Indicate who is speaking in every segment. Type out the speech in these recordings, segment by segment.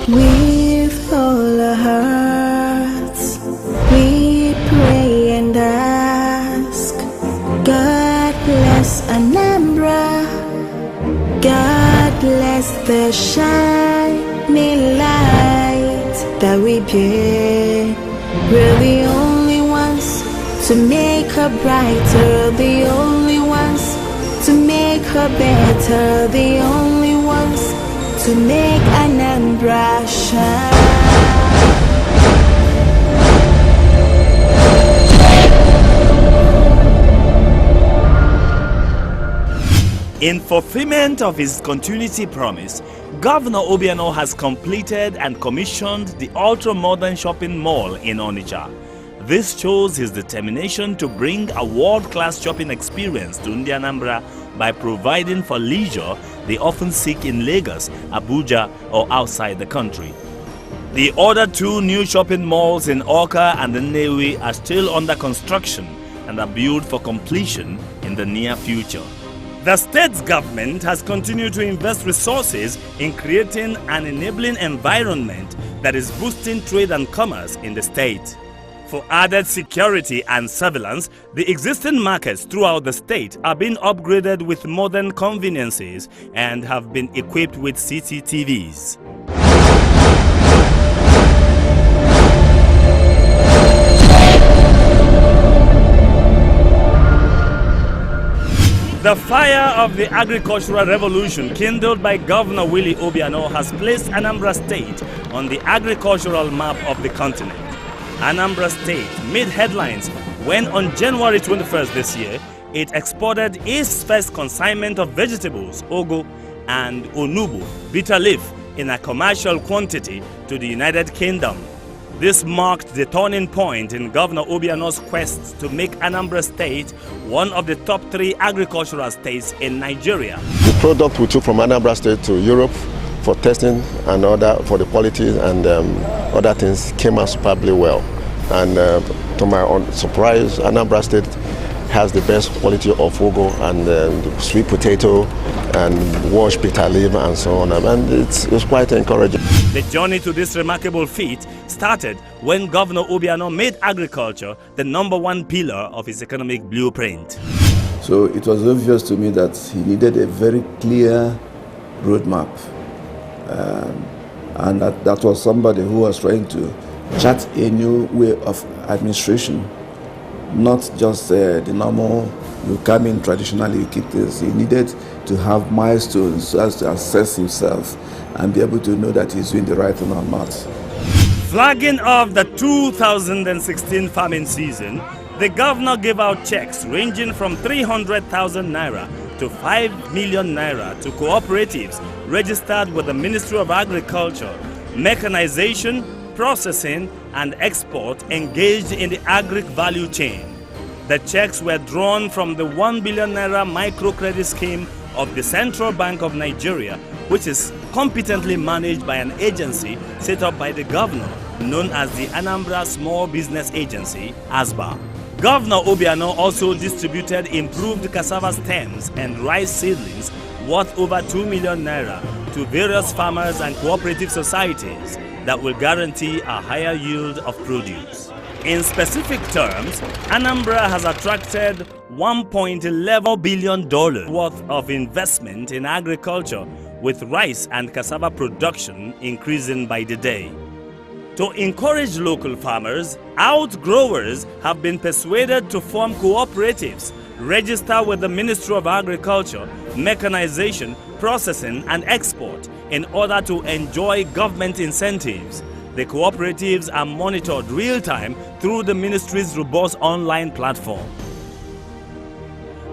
Speaker 1: With all our hearts, we pray and ask, God bless Anambra, God bless the shining light that we bear. We're the only ones to make her brighter, the only ones to make her better, the only ones to make Anambra shine.
Speaker 2: In fulfillment of his continuity promise, Governor Obiano has completed and commissioned the ultra-modern shopping mall in Onitsha. This shows his determination to bring a world-class shopping experience to Anambra by providing for leisure they often seek in Lagos, Abuja, or outside the country. The other two new shopping malls in Awka and Nnewi are still under construction and are built for completion in the near future. The state's government has continued to invest resources in creating an enabling environment that is boosting trade and commerce in the state. For added security and surveillance, the existing markets throughout the state are being upgraded with modern conveniences and have been equipped with CCTVs. The fire of the agricultural revolution kindled by Governor Willie Obiano has placed Anambra State on the agricultural map of the continent. Anambra State made headlines when on January 21st this year, it exported its first consignment of vegetables, ogo and onubu, bitter leaf, in a commercial quantity to the United Kingdom. This marked the turning point in Governor Obiano's quest to make Anambra State one of the top 3 agricultural states in Nigeria.
Speaker 3: The product we took from Anambra State to Europe for testing and for the quality and other things came out superbly well. And to my own surprise, Anambra State has the best quality of ugu and sweet potato and washed bitter leaf and so on, and it's quite encouraging.
Speaker 2: The journey to this remarkable feat started when Governor Obiano made agriculture the #1 pillar of his economic blueprint.
Speaker 4: So it was obvious to me that he needed a very clear roadmap, and that was somebody who was trying to chart a new way of administration, not just the normal, you come in traditionally, you keep this. He needed to have milestones so as to assess himself and be able to know that he's doing the right thing or not.
Speaker 2: Flagging off the 2016 farming season, the governor gave out checks ranging from 300,000 naira to 5 million naira to cooperatives registered with the Ministry of Agriculture, Mechanization, Processing and Export engaged in the agric value chain. The checks were drawn from the 1 billion naira microcredit scheme of the Central Bank of Nigeria, which is competently managed by an agency set up by the governor, known as the Anambra Small Business Agency, ASBA. Governor Obiano also distributed improved cassava stems and rice seedlings worth over 2 million naira to various farmers and cooperative societies that will guarantee a higher yield of produce. In specific terms, Anambra has attracted $1.11 billion worth of investment in agriculture, with rice and cassava production increasing by the day. To encourage local farmers, outgrowers have been persuaded to form cooperatives, register with the Ministry of Agriculture, Mechanization, Processing and Export in order to enjoy government incentives. The cooperatives are monitored real-time through the ministry's robust online platform.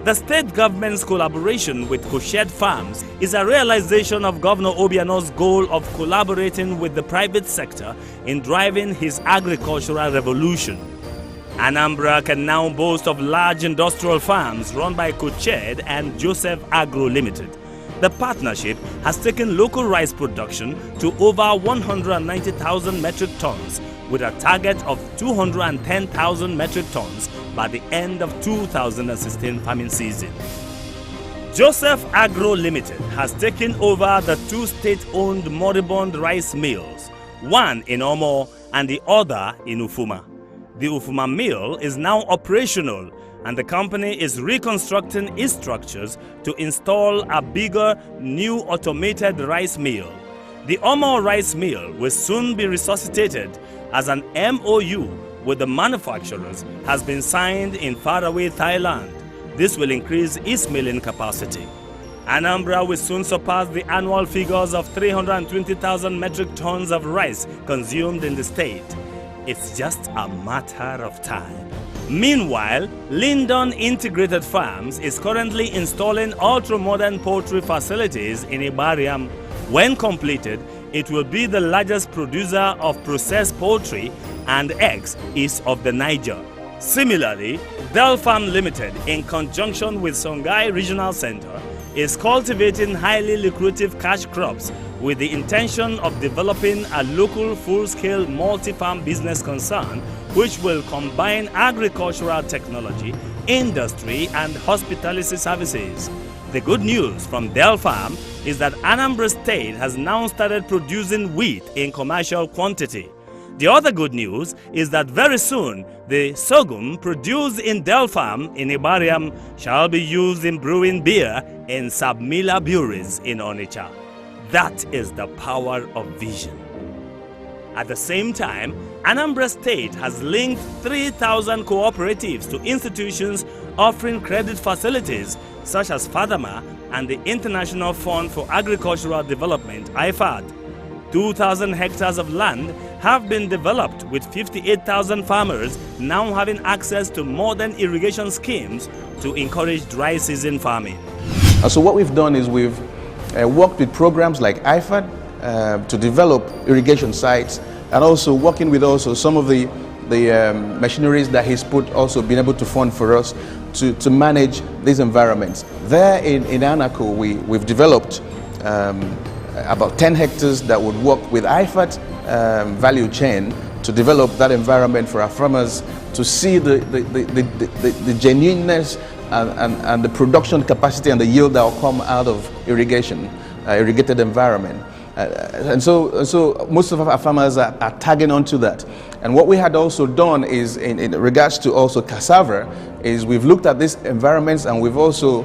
Speaker 2: The state government's collaboration with Koshed Farms is a realization of Governor Obiano's goal of collaborating with the private sector in driving his agricultural revolution. Anambra can now boast of large industrial farms run by Koshed and Joseph Agro Limited. The partnership has taken local rice production to over 190,000 metric tons, with a target of 210,000 metric tons by the end of 2016 farming season. Joseph Agro Limited has taken over the two state-owned moribund rice mills, one in Omo and the other in Ufuma. The Ufuma mill is now operational, and the company is reconstructing its structures to install a bigger, new automated rice mill. The Omo rice mill will soon be resuscitated, as an MOU with the manufacturers has been signed in faraway Thailand. This will increase its milling capacity. Anambra will soon surpass the annual figures of 320,000 metric tons of rice consumed in the state. It's just a matter of time. Meanwhile, Lyndon Integrated Farms is currently installing ultra-modern poultry facilities in Ibariam. When completed, it will be the largest producer of processed poultry and eggs east of the Niger. Similarly, Del Farm Limited, in conjunction with Songhai Regional Center, is cultivating highly lucrative cash crops with the intention of developing a local full-scale multi-farm business concern which will combine agricultural technology, industry and hospitality services. The good news from Del Farm is that Anambra State has now started producing wheat in commercial quantity. The other good news is that very soon, the sorghum produced in Del Farm in Ibariam shall be used in brewing beer in Sabmila breweries in Onitsha. That is the power of vision. At the same time, Anambra State has linked 3,000 cooperatives to institutions offering credit facilities such as FADAMA and the International Fund for Agricultural Development, IFAD. 2,000 hectares of land have been developed, with 58,000 farmers now having access to modern irrigation schemes to encourage dry season farming.
Speaker 5: So what we've done is we've worked with programs like IFAD to develop irrigation sites, and also working with some of the machineries that he's been able to fund for us to manage these environments. There in Anako, we've developed about 10 hectares that would work with IFAD value chain to develop that environment for our farmers to see the genuineness and the production capacity and the yield that will come out of irrigated environment. And so most of our farmers are tagging onto that. And what we had also done is, in regards to also cassava, is we've looked at these environments, and we've also,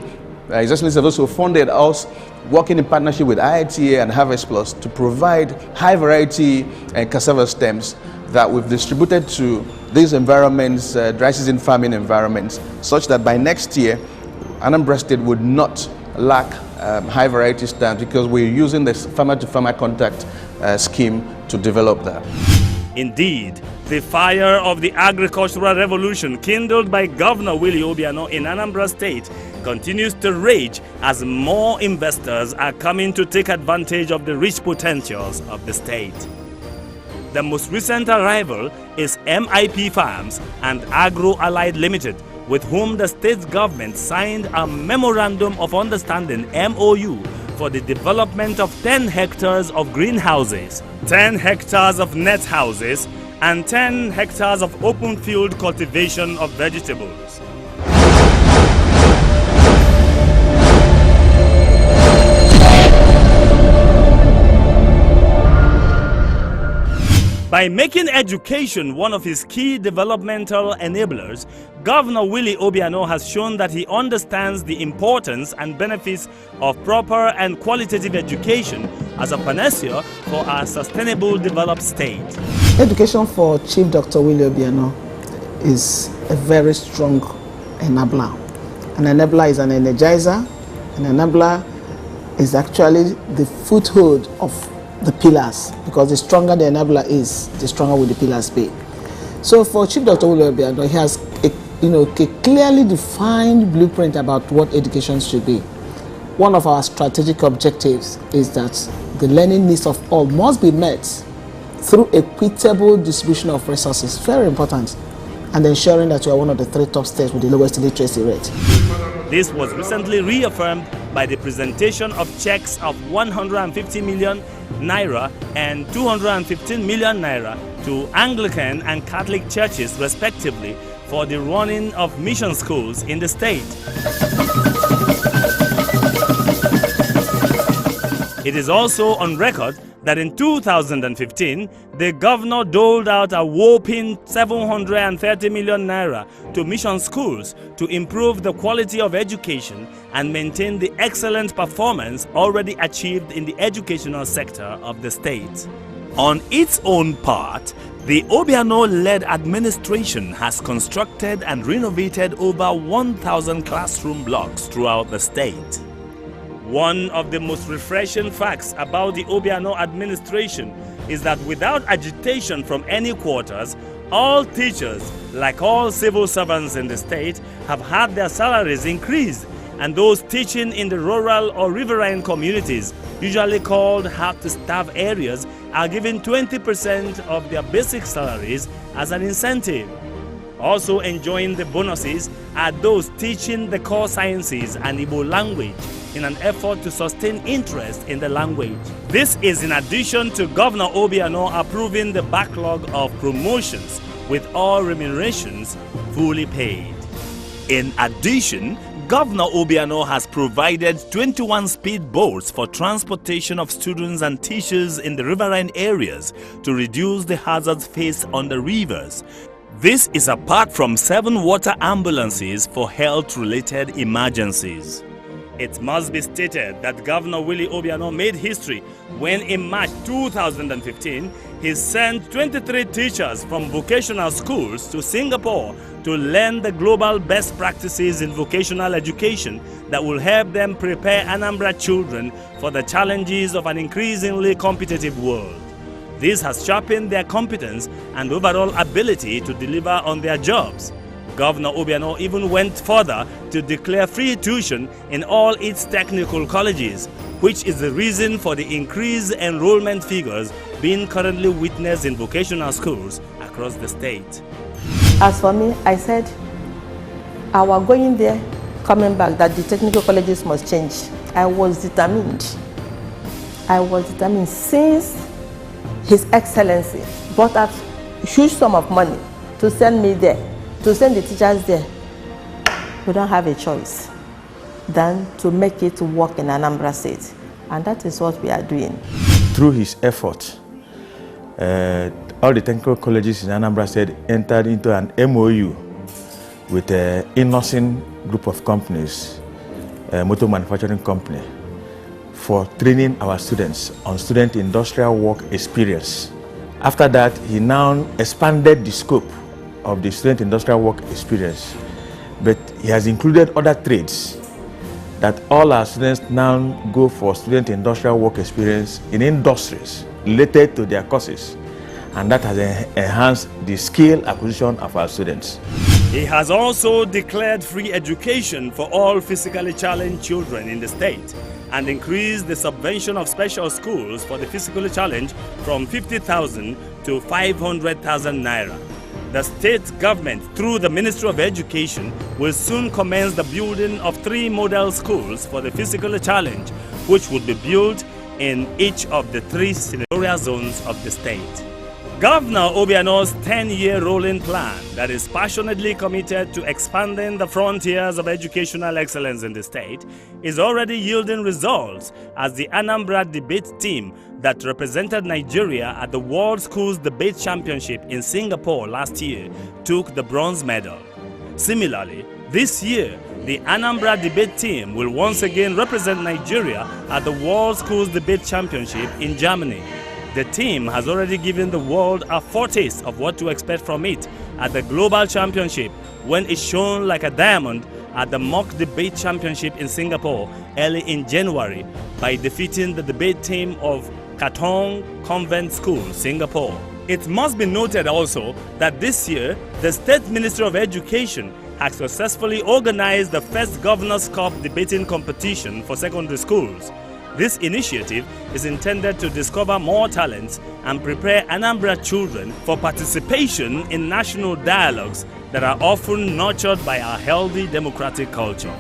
Speaker 5: His Excellency have also funded us, working in partnership with IITA and Harvest Plus, to provide high variety cassava stems that we've distributed to these environments, dry season farming environments, such that by next year, Anambra State would not lack high variety stems, because we're using this farmer-to-farmer contact scheme to develop that.
Speaker 2: Indeed, the fire of the agricultural revolution kindled by Governor Willie Obiano in Anambra State continues to rage as more investors are coming to take advantage of the rich potentials of the state. The most recent arrival is MIP Farms and Agro Allied Limited, with whom the state government signed a Memorandum of Understanding MOU for the development of 10 hectares of greenhouses, 10 hectares of net houses, and 10 hectares of open field cultivation of vegetables. By making education one of his key developmental enablers, Governor Willie Obiano has shown that he understands the importance and benefits of proper and qualitative education as a panacea for our sustainable developed state.
Speaker 6: Education for Chief Dr. Willie Obiano is a very strong enabler. An enabler is an energizer. An enabler is actually the foothold of the pillars, because the stronger the enabler is, the stronger will the pillars be. So for Chief Dr. Willie Obiano, he has a clearly defined blueprint about what education should be. One of our strategic objectives is that the learning needs of all must be met through equitable distribution of resources, very important, and ensuring that we are one of the 3 top states with the lowest literacy rate.
Speaker 2: This was recently reaffirmed by the presentation of checks of 150 million naira and 215 million naira to Anglican and Catholic churches respectively for the running of mission schools in the state. It is also on record that in 2015, the governor doled out a whopping 730 million naira to mission schools to improve the quality of education and maintain the excellent performance already achieved in the educational sector of the state. On its own part, the Obiano-led administration has constructed and renovated over 1,000 classroom blocks throughout the state. One of the most refreshing facts about the Obiano administration is that without agitation from any quarters, all teachers, like all civil servants in the state, have had their salaries increased, and those teaching in the rural or riverine communities, usually called hard-to-starve areas, are given 20% of their basic salaries as an incentive. Also enjoying the bonuses are those teaching the core sciences and Igbo language in an effort to sustain interest in the language. This is in addition to Governor Obiano approving the backlog of promotions with all remunerations fully paid. In addition, Governor Obiano has provided 21 speed boats for transportation of students and teachers in the riverine areas to reduce the hazards faced on the rivers. This is apart from 7 water ambulances for health-related emergencies. It must be stated that Governor Willie Obiano made history when in March 2015, he sent 23 teachers from vocational schools to Singapore to learn the global best practices in vocational education that will help them prepare Anambra children for the challenges of an increasingly competitive world. This has sharpened their competence and overall ability to deliver on their jobs. Governor Obiano even went further to declare free tuition in all its technical colleges, which is the reason for the increased enrollment figures being currently witnessed in vocational schools across the state.
Speaker 7: As for me, I said, our going there, coming back, that the technical colleges must change. I was determined. Since His Excellency brought out a huge sum of money to send me there, to send the teachers there. We don't have a choice than to make it work in Anambra State. And that is what we are doing.
Speaker 5: Through his effort, all the technical colleges in Anambra State entered into an MOU with an Innocent group of companies, a motor manufacturing company, for training our students on student industrial work experience. After that, he now expanded the scope of the student industrial work experience, but he has included other trades that all our students now go for student industrial work experience in industries related to their courses, and that has enhanced the skill acquisition of our students.
Speaker 2: He has also declared free education for all physically challenged children in the state and increased the subvention of special schools for the physically challenged from 50,000 to 500,000 naira. The state government, through the Ministry of Education, will soon commence the building of 3 model schools for the physically challenged, which would be built in each of the 3 senatorial zones of the state. Governor Obiano's 10-year rolling plan that is passionately committed to expanding the frontiers of educational excellence in the state is already yielding results, as the Anambra debate team that represented Nigeria at the World Schools Debate Championship in Singapore last year took the bronze medal. Similarly, this year, the Anambra debate team will once again represent Nigeria at the World Schools Debate Championship in Germany. The team has already given the world a foretaste of what to expect from it at the Global Championship when it shone like a diamond at the Mock Debate Championship in Singapore early in January by defeating the debate team of Katong Convent School, Singapore. It must be noted also that this year, the State Ministry of Education has successfully organized the first Governor's Cup debating competition for secondary schools. This initiative is intended to discover more talents and prepare Anambra children for participation in national dialogues that are often nurtured by our healthy democratic culture.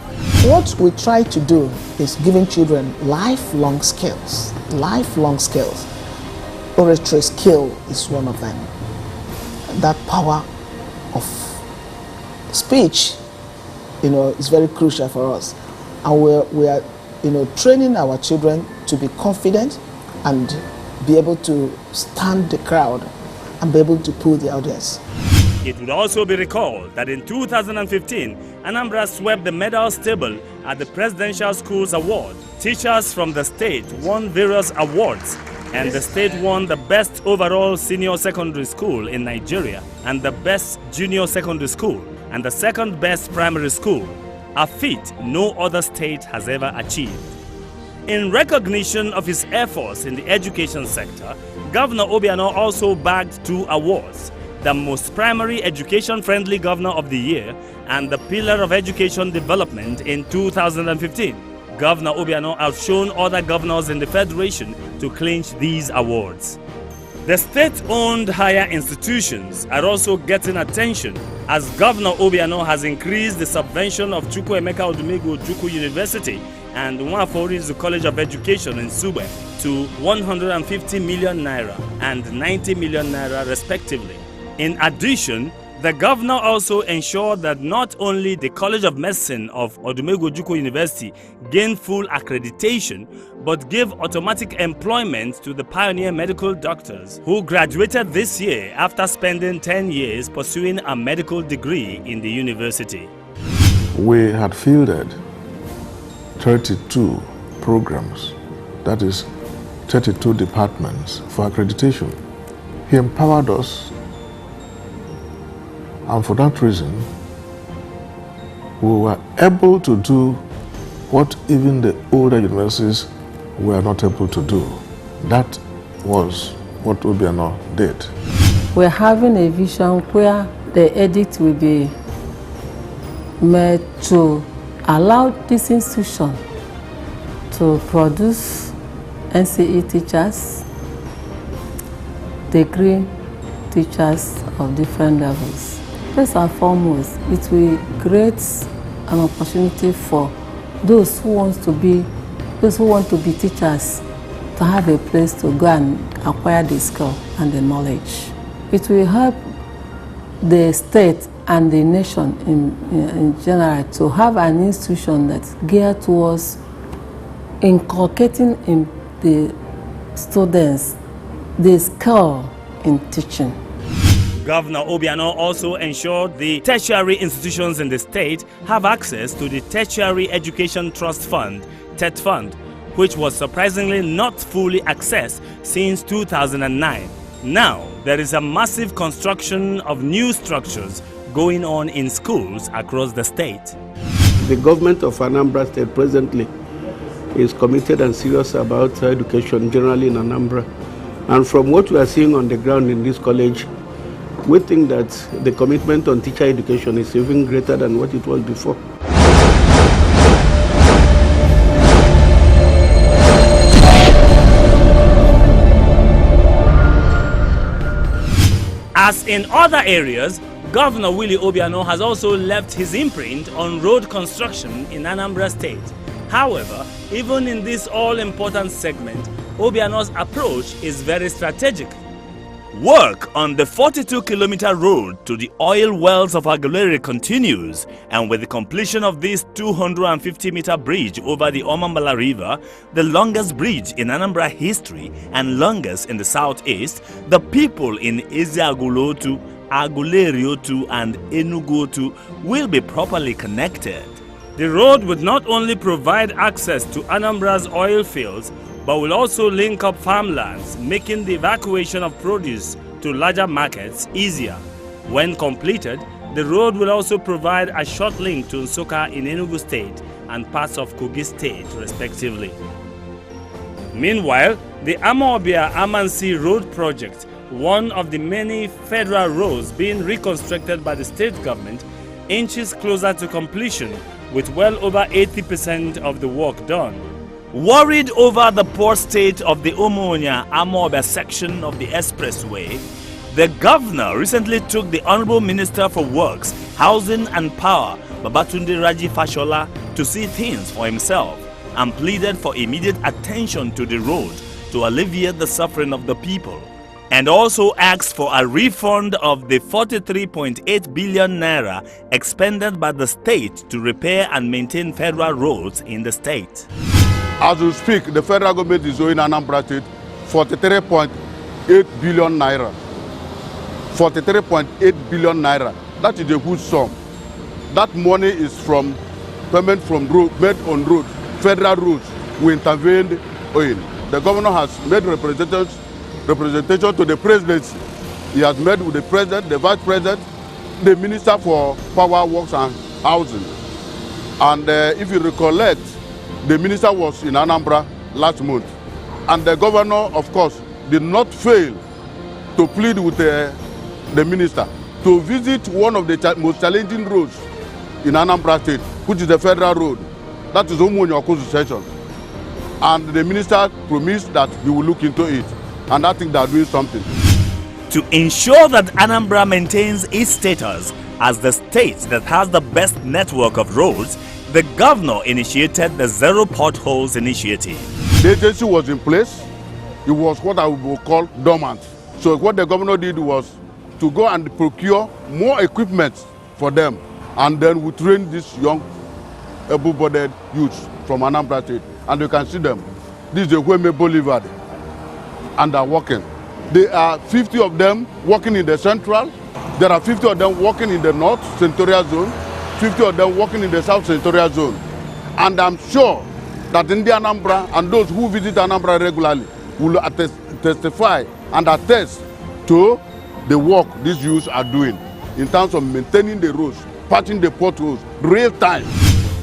Speaker 6: What we try to do is giving children lifelong skills. Lifelong skills. Oratory skill is one of them. That power of speech, is very crucial for us. And we are training our children to be confident and be able to stand the crowd and be able to pull the audience.
Speaker 2: It would also be recalled that in 2015, Anambra swept the medals table at the Presidential Schools Award. Teachers from the state won various awards, and the state won the best overall senior secondary school in Nigeria and the best junior secondary school and the second best primary school, a feat no other state has ever achieved. In recognition of his efforts in the education sector, Governor Obiano also bagged 2 awards: the most primary education-friendly governor of the year and the pillar of education development in 2015. Governor Obiano outshone other governors in the federation to clinch these awards. The state-owned higher institutions are also getting attention as Governor Obiano has increased the subvention of Chukwuemeka Odumegwu Ojukwu University and Nwaforizu College of Education in Sube to 150 million naira and 90 million naira respectively. In addition, the governor also ensured that not only the College of Medicine of Odumegwu Ojukwu University gained full accreditation, but gave automatic employment to the pioneer medical doctors who graduated this year after spending 10 years pursuing a medical degree in the university.
Speaker 8: We had fielded 32 programs, that is 32 departments for accreditation. He empowered us, and for that reason, we were able to do what even the older universities were not able to do. That was what Obiano did.
Speaker 9: We're having a vision where the edict will be made to allow this institution to produce NCE teachers, degree teachers of different levels. First and foremost, it will create an opportunity for those who want to be teachers to have a place to go and acquire the skill and the knowledge. It will help the state and the nation in general to have an institution that's geared towards inculcating in the students the skill in teaching.
Speaker 2: Governor Obiano also ensured the tertiary institutions in the state have access to the Tertiary Education Trust Fund, TET Fund, which was surprisingly not fully accessed since 2009. Now, there is a massive construction of new structures going on in schools across the state.
Speaker 10: The government of Anambra State presently is committed and serious about education generally in Anambra. And from what we are seeing on the ground in this college, we think that the commitment on teacher education is even greater than what it was before.
Speaker 2: As in other areas, Governor Willie Obiano has also left his imprint on road construction in Anambra State. However, even in this all-important segment, Obiano's approach is very strategic. Work on the 42-kilometer road to the oil wells of Aguleri continues, and with the completion of this 250-meter bridge over the Omambala River, the longest bridge in Anambra history and longest in the southeast, the people in Eziagulotu, Aguleriotu and Enugotu will be properly connected. The road would not only provide access to Anambra's oil fields, but will also link up farmlands, making the evacuation of produce to larger markets easier. When completed, the road will also provide a short link to Nsukka in Enugu State and parts of Kogi State, respectively. Meanwhile, the Amawbia-Amansi Road Project, one of the many federal roads being reconstructed by the state government, inches closer to completion with well over 80% of the work done. Worried over the poor state of the Omonia-Amawbia section of the expressway, the governor recently took the Honorable Minister for Works, Housing and Power, Babatunde Raji Fashola, to see things for himself and pleaded for immediate attention to the road to alleviate the suffering of the people, and also asked for a refund of the 43.8 billion naira expended by the state to repair and maintain federal roads in the state.
Speaker 11: As we speak, the federal government is owing Anambra State 43.8 billion naira. 43.8 billion naira. That is a huge sum. That money is from payment from road, made on roads, federal roads. We intervened in. The governor has made representation to the presidency. He has met with the president, the vice president, the minister for power, works and housing. And if you recollect, the minister was in Anambra last month. And the governor, of course, did not fail to plead with the minister to visit one of the most challenging roads in Anambra State, which is the federal road. That is Omunyokozu section. And the minister promised that he will look into it. And I think they are doing something.
Speaker 2: To ensure that Anambra maintains its status as the state that has the best network of roads, the governor initiated the Zero Potholes Initiative.
Speaker 11: The agency was in place. It was what I would call dormant. So what the governor did was to go and procure more equipment for them. And then we train these young, able-bodied youths from Anambra State. And you can see them. This is the Hueme Boulevard. And they're working. There are 50 of them working in the central. There are 50 of them working in the north senatorial zone. 50 of them working in the south senatorial zone. And I'm sure that in the Anambra and those who visit Anambra regularly will testify and attest to the work these youths are doing in terms of maintaining the roads, patching the potholes, real time.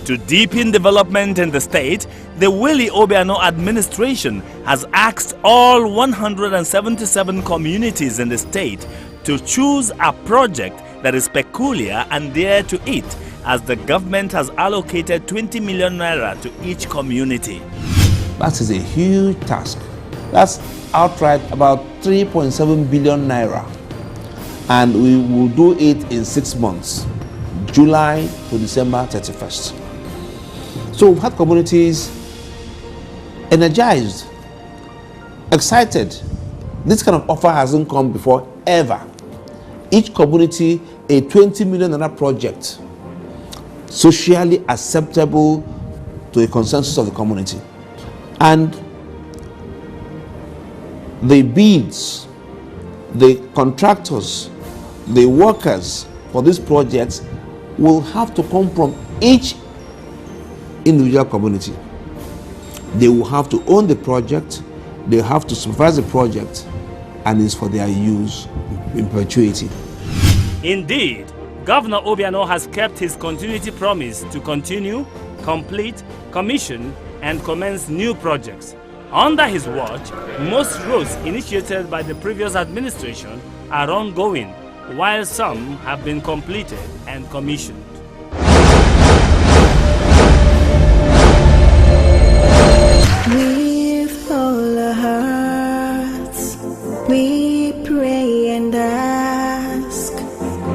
Speaker 2: To deepen development in the state, the Willie Obiano administration has asked all 177 communities in the state to choose a project that is peculiar and dear to it, as the government has allocated 20 million naira to each community.
Speaker 5: That is a huge task. That's outright about 3.7 billion naira. And we will do it in 6 months, July to December 31st. So we've had communities energized, excited. This kind of offer hasn't come before, ever. Each community, a 20 million naira project, socially acceptable to a consensus of the community. And the bids, the contractors, the workers for these projects will have to come from each individual community. They will have to own the project, they have to supervise the project, and it's for their use in perpetuity.
Speaker 2: Indeed, Governor Obiano has kept his continuity promise to continue, complete, commission, and commence new projects. Under his watch, most roads initiated by the previous administration are ongoing, while some have been completed and commissioned.
Speaker 1: With all our hearts, we pray and ask,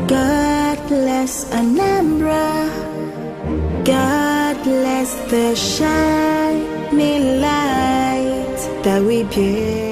Speaker 1: God bless Anambra, God bless the shining light that we bear.